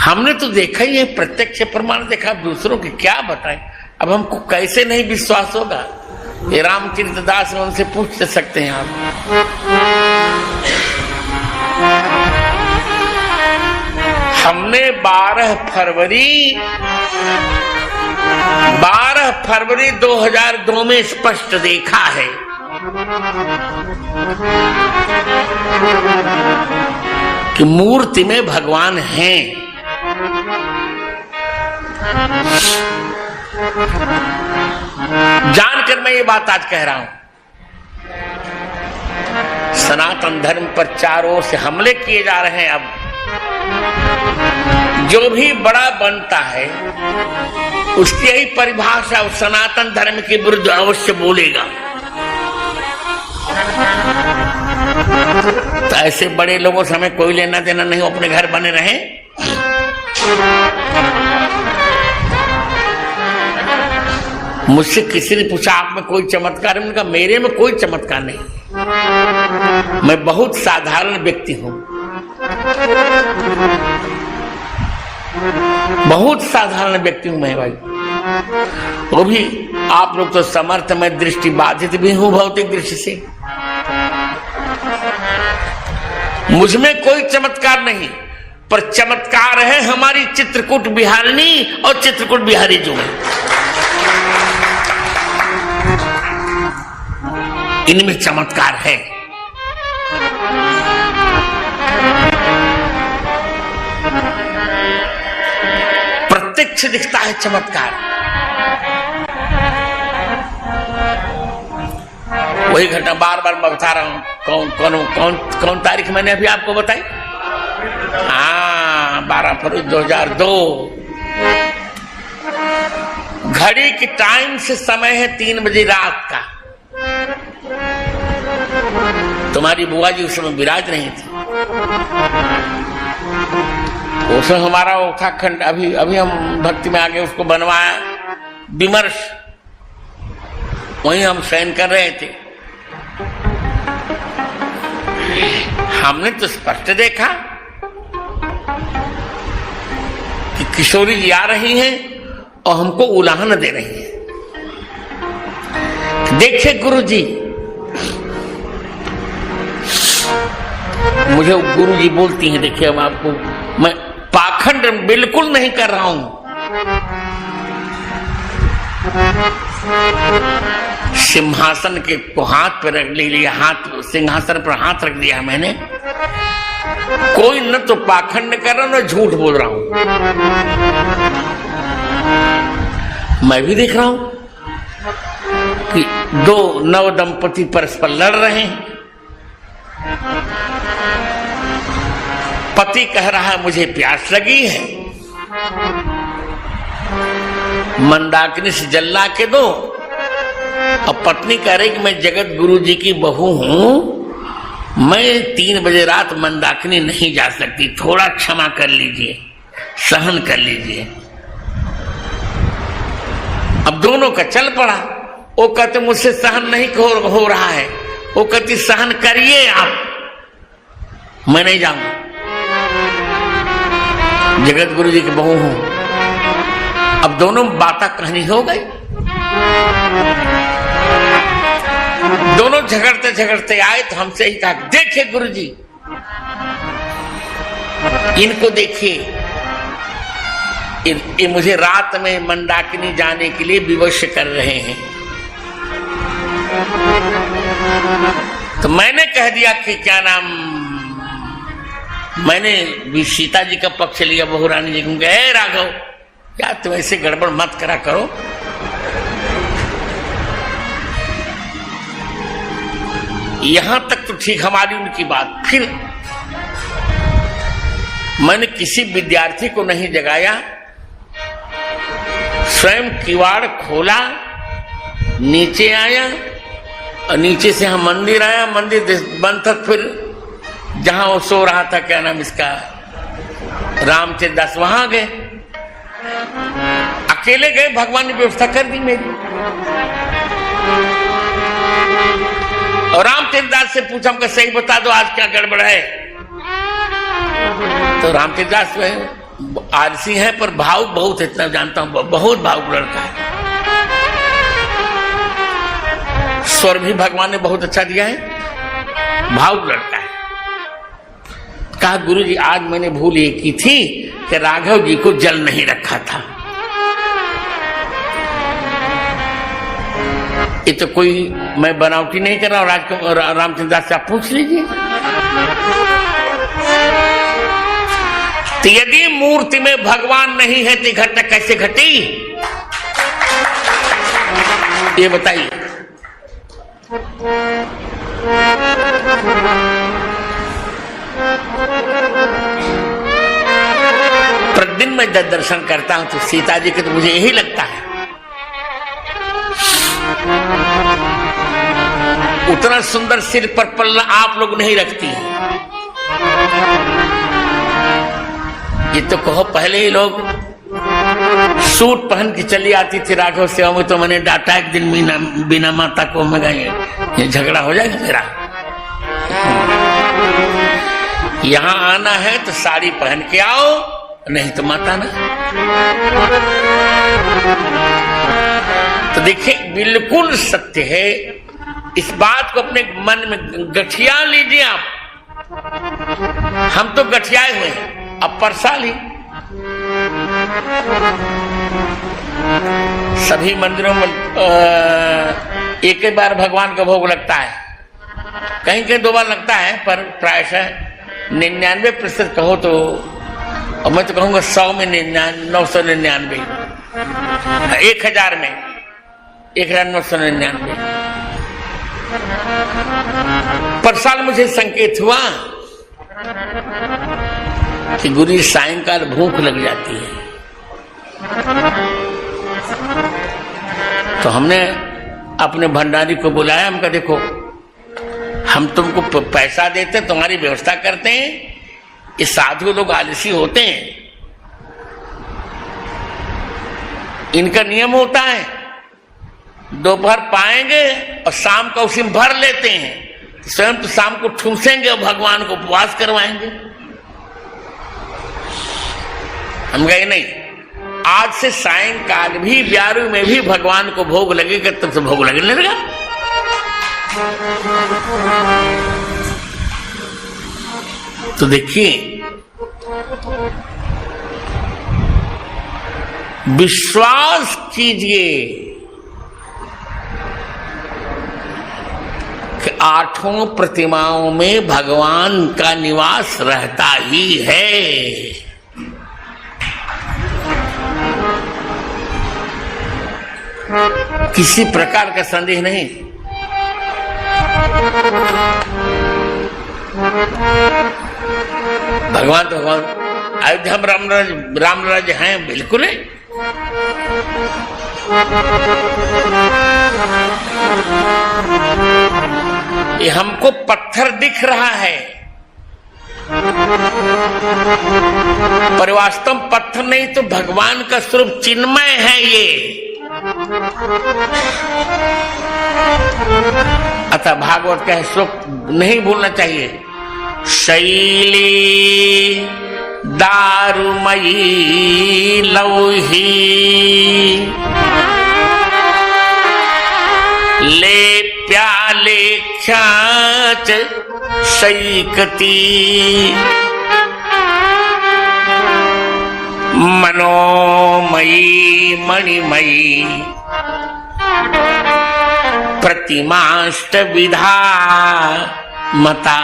हमने तो देखा ही है, प्रत्यक्ष प्रमाण देखा, दूसरों के क्या बताएं। अब हमको कैसे नहीं विश्वास होगा? ये रामचरित दास में उनसे पूछ सकते हैं आप। हमने 12 फरवरी 2002 में स्पष्ट देखा है कि मूर्ति में भगवान हैं। जानकर मैं ये बात आज कह रहा हूं। सनातन धर्म पर चारों ओर से हमले किए जा रहे हैं। अब जो भी बड़ा बनता है उसकी यही परिभाषा उस सनातन धर्म के विरुद्ध अवश्य बोलेगा। तो ऐसे बड़े लोगों से हमें कोई लेना देना नहीं, अपने घर बने रहे। मुझसे किसी ने पूछा आप में कोई चमत्कार है? मैंने कहा मेरे में कोई चमत्कार नहीं, मैं बहुत साधारण व्यक्ति हूं, बहुत साधारण व्यक्ति हूं मैं भाई। वो भी आप लोग तो समर्थ, मैं दृष्टि बाधित भी हूं भौतिक दृष्टि से। मुझमें कोई चमत्कार नहीं, पर चमत्कार है हमारी चित्रकूट बिहारिणी और चित्रकूट बिहारी जो है, इनमें चमत्कार है। प्रत्यक्ष दिखता है चमत्कार। वही घटना बार बार मैं बता रहा हूं। कौन तारीख मैंने अभी आपको बताई? हाँ, 12 फरवरी 2002। घड़ी की टाइम से समय है 3 बजे रात का। तुम्हारी बुआ जी उस समय विराज नहीं थी। उसमें हमारा उत्तराखंड अभी हम भक्ति में आगे उसको बनवाया विमर्श, वहीं हम शयन कर रहे थे। हमने तो स्पष्ट देखा कि किशोरी जी आ रही हैं और हमको उलाहना दे रही हैं। देखिए गुरुजी, मुझे गुरुजी बोलती हैं, देखिए अब आपको मैं पाखंड बिल्कुल नहीं कर रहा हूं। सिंहासन के को हाथ पर रख लिया, हाथ सिंहासन पर हाथ रख दिया मैंने। कोई न तो पाखंड कर रहा हूं न झूठ बोल रहा हूं। मैं भी देख रहा हूं कि 2 नव दंपति परस्पर लड़ रहे हैं। पति कह रहा है मुझे प्यास लगी है, मंदाकिनी से जल ला के दो, और पत्नी कह रही कि मैं जगत गुरु जी की बहू हूं, मैं 3 बजे रात मंदाकिनी नहीं जा सकती, थोड़ा क्षमा कर लीजिए, सहन कर लीजिए। अब दोनों का चल पड़ा। वो कहते मुझसे सहन नहीं हो रहा है, वो कहती सहन करिए आप, मैं नहीं जाऊंगा, जगत गुरु जी की बहू हूं। अब दोनों बातें कहनी हो गई। दोनों झगड़ते झगड़ते आए तो हमसे ही कहा देखिए गुरुजी, इनको देखिए, ये मुझे रात में मंदाकिनी जाने के लिए विवश कर रहे हैं। तो मैंने कह दिया कि क्या नाम, मैंने भी सीता जी का पक्ष लिया, बहू रानी जी को कहा राघव क्या तुम ऐसे गड़बड़ मत करा करो। यहां तक तो ठीक हमारी उनकी बात। फिर मैंने किसी विद्यार्थी को नहीं जगाया, स्वयं किवाड़ खोला, नीचे आया और नीचे से हम मंदिर आया। मंदिर बंद था। फिर जहां वो सो रहा था, क्या नाम इसका, रामचरित दास, वहां गए, अकेले गए, भगवान ने व्यवस्था कर दी मेरी। और रामचरित दास से पूछा, हमको सही बता दो आज क्या गड़बड़ है। तो रामचरित दास आलसी है पर भावुक बहुत, इतना जानता हूं, बहुत भावुक लड़का है। स्वर भी भगवान ने बहुत अच्छा दिया है, भावुक लड़का है। कहा गुरुजी आज मैंने भूल ये की थी कि राघव जी को जल नहीं रखा था। ये तो कोई मैं बनावटी नहीं कर रहा हूं, रामचंद्र दास से आप पूछ लीजिए। तो यदि मूर्ति में भगवान नहीं है तो घटना कैसे घटी, ये बताइए। प्रतिदिन मैं जब दर्शन करता हूं तो सीता जी के तो मुझे यही लगता है, उतना सुंदर सिर पर पल्ला आप लोग नहीं रखती हैं। ये तो कहो पहले ही लोग सूट पहन के चली आती थी राघव सेवा में, तो मैंने डांटा एक दिन बिना माता को मैं ये झगड़ा हो जाएगा मेरा। यहां आना है तो साड़ी पहन के आओ, नहीं तो माता ना। तो देखिए बिल्कुल सत्य है, इस बात को अपने मन में गठिया लीजिए आप। हम तो गठियाए हुए हैं, अब परसाली सभी मंदिरों में एक ही बार भगवान का भोग लगता है, कहीं कहीं 2 बार लगता है, पर प्रायशः 99% कहो तो, और मैं तो कहूंगा 100 में 999, 1000 में 1999। पर साल मुझे संकेत हुआ कि गुरु सायंकाल भूख लग जाती है, तो हमने अपने भंडारी को बुलाया। हम कहा देखो हम तुमको पैसा देते, तुम्हारी व्यवस्था करते हैं, ये साधु लोग आलसी होते हैं, इनका नियम होता है दोपहर पाएंगे और शाम को उसी में भर लेते हैं, स्वयं तो शाम को ठूसेंगे और भगवान को उपवास करवाएंगे। हम कहे नहीं, आज से सायंकाल भी ब्यारू में भी भगवान को भोग लगेगा, तब तो भोग लगने लगेगा। तो देखिए विश्वास कीजिए कि 8 प्रतिमाओं में भगवान का निवास रहता ही है। किसी प्रकार का संदेह नहीं। भगवान तो भगवान, अयोध्या में राम राज्य हैं, बिल्कुल है। ये हमको पत्थर दिख रहा है, पर वास्तव पत्थर नहीं तो भगवान का स्वरूप चिन्मय है ये। अतः भागवत का श्लोक नहीं भूलना चाहिए, शैली दारुमयी लौही ले प्याले ख्याच शैकती मनोमयी मणिमयी प्रतिमाष्ट विधा मता।